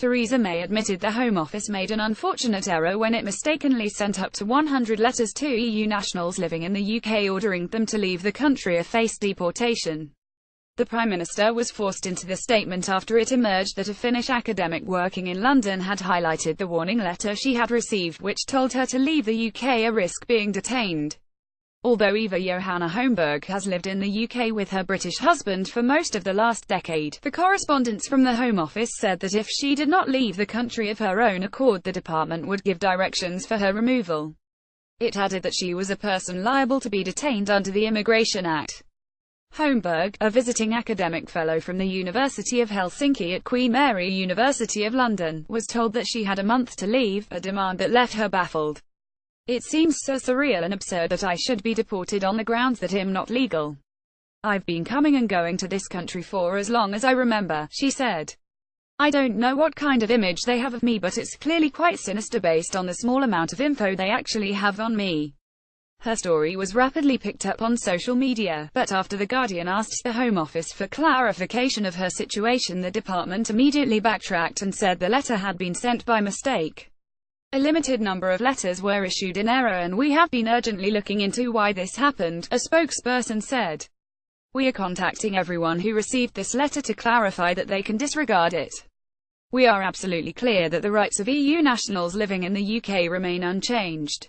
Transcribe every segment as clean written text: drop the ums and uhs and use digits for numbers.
Theresa May admitted the Home Office made an unfortunate error when it mistakenly sent up to 100 letters to EU nationals living in the UK ordering them to leave the country or face deportation. The Prime Minister was forced into the statement after it emerged that a Finnish academic working in London had highlighted the warning letter she had received, which told her to leave the UK or risk being detained. Although Eva Johanna Holmberg has lived in the UK with her British husband for most of the last decade, the correspondence from the Home Office said that if she did not leave the country of her own accord, the department would give directions for her removal. It added that she was a person liable to be detained under the Immigration Act. Holmberg, a visiting academic fellow from the University of Helsinki at Queen Mary University of London, was told that she had a month to leave, a demand that left her baffled. "It seems so surreal and absurd that I should be deported on the grounds that I'm not legal. I've been coming and going to this country for as long as I remember," she said. "I don't know what kind of image they have of me, but it's clearly quite sinister based on the small amount of info they actually have on me." Her story was rapidly picked up on social media, but after The Guardian asked the Home Office for clarification of her situation, the department immediately backtracked and said the letter had been sent by mistake. "A limited number of letters were issued in error and we have been urgently looking into why this happened," a spokesperson said. "We are contacting everyone who received this letter to clarify that they can disregard it. We are absolutely clear that the rights of EU nationals living in the UK remain unchanged."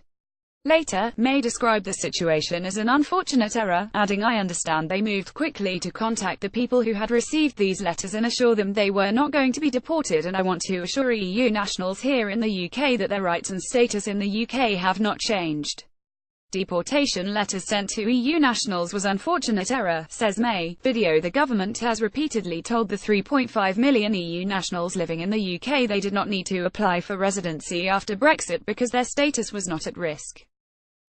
Later, May described the situation as an unfortunate error, adding, "I understand they moved quickly to contact the people who had received these letters and assure them they were not going to be deported, and I want to assure EU nationals here in the UK that their rights and status in the UK have not changed. Deportation letters sent to EU nationals was unfortunate error," says May. Video: the government has repeatedly told the 3.5 million EU nationals living in the UK they did not need to apply for residency after Brexit because their status was not at risk.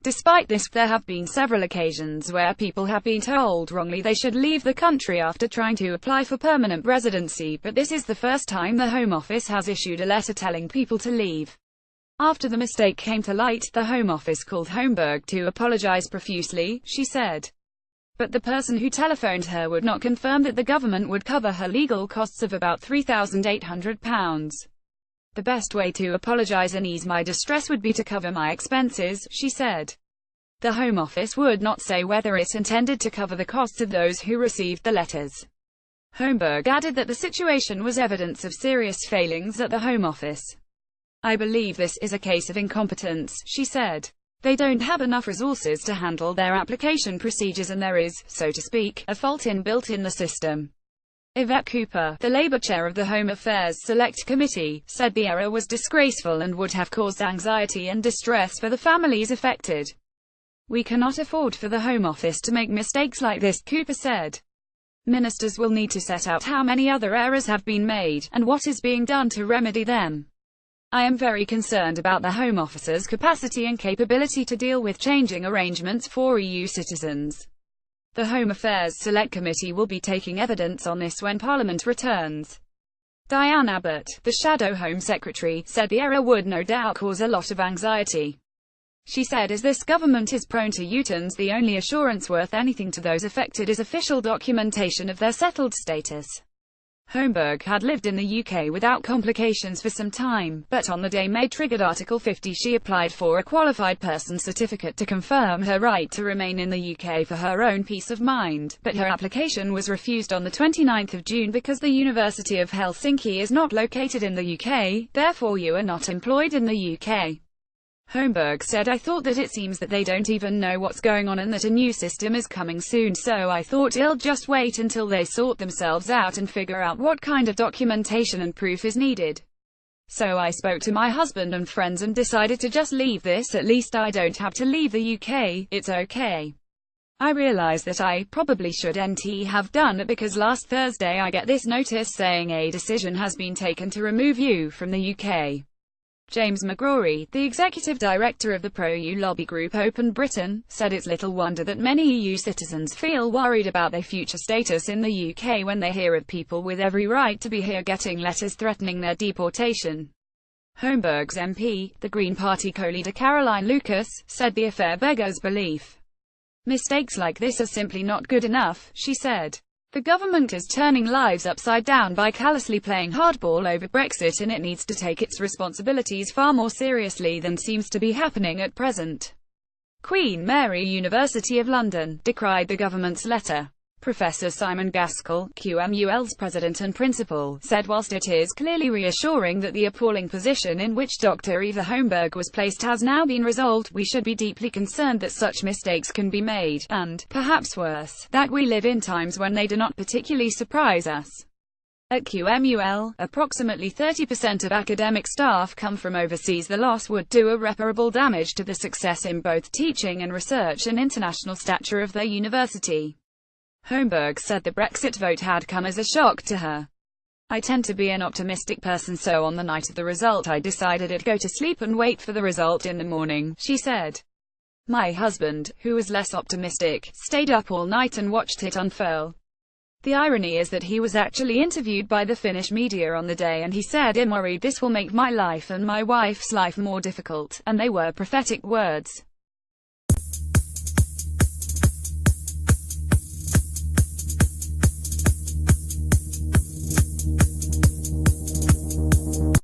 Despite this, there have been several occasions where people have been told wrongly they should leave the country after trying to apply for permanent residency, but this is the first time the Home Office has issued a letter telling people to leave. After the mistake came to light, the Home Office called Holmberg to apologize profusely, she said. But the person who telephoned her would not confirm that the government would cover her legal costs of about £3,800. "The best way to apologize and ease my distress would be to cover my expenses," she said. The Home Office would not say whether it intended to cover the costs of those who received the letters. Holmberg added that the situation was evidence of serious failings at the Home Office. "I believe this is a case of incompetence," she said. "They don't have enough resources to handle their application procedures and there is, so to speak, a fault inbuilt in the system." Yvette Cooper, the Labour chair of the Home Affairs Select Committee, said the error was disgraceful and would have caused anxiety and distress for the families affected. "We cannot afford for the Home Office to make mistakes like this," Cooper said. "Ministers will need to set out how many other errors have been made, and what is being done to remedy them. I am very concerned about the Home Office's capacity and capability to deal with changing arrangements for EU citizens. The Home Affairs Select Committee will be taking evidence on this when Parliament returns." Diane Abbott, the Shadow Home Secretary, said the error would no doubt cause a lot of anxiety. She said, "As this government is prone to U-turns, the only assurance worth anything to those affected is official documentation of their settled status." Holmberg had lived in the UK without complications for some time, but on the day May triggered Article 50 she applied for a qualified person certificate to confirm her right to remain in the UK for her own peace of mind, but her application was refused on the 29th of June because the University of Helsinki is not located in the UK, therefore you are not employed in the UK. Holmberg said, "I thought that it seems that they don't even know what's going on and that a new system is coming soon, so I thought I'll just wait until they sort themselves out and figure out what kind of documentation and proof is needed. So I spoke to my husband and friends and decided to just leave this, at least I don't have to leave the UK, it's okay. I realize that I probably shouldn't have done it because last Thursday I get this notice saying a decision has been taken to remove you from the UK." James McGrory, the executive director of the pro-EU lobby group Open Britain, said it's little wonder that many EU citizens feel worried about their future status in the UK when they hear of people with every right to be here getting letters threatening their deportation. Holmberg's MP, the Green Party co-leader Caroline Lucas, said the affair beggars belief. "Mistakes like this are simply not good enough," she said. The government is turning lives upside down by callously playing hardball over Brexit, and it needs to take its responsibilities far more seriously than seems to be happening at present. Queen Mary University of London decried the government's letter. Professor Simon Gaskell, QMUL's president and principal, said whilst it is clearly reassuring that the appalling position in which Dr. Eva Homburg was placed has now been resolved, we should be deeply concerned that such mistakes can be made, and, perhaps worse, that we live in times when they do not particularly surprise us. At QMUL, approximately 30% of academic staff come from overseas. The loss would do irreparable damage to the success in both teaching and research and international stature of their university. Homburg said the Brexit vote had come as a shock to her. I tend to be an optimistic person, so on the night of the result I decided I'd go to sleep and wait for the result in the morning, she said. My husband, who was less optimistic, stayed up all night and watched it unfurl. The irony is that he was actually interviewed by the Finnish media on the day, and he said, "I'm worried this will make my life and my wife's life more difficult," and they were prophetic words.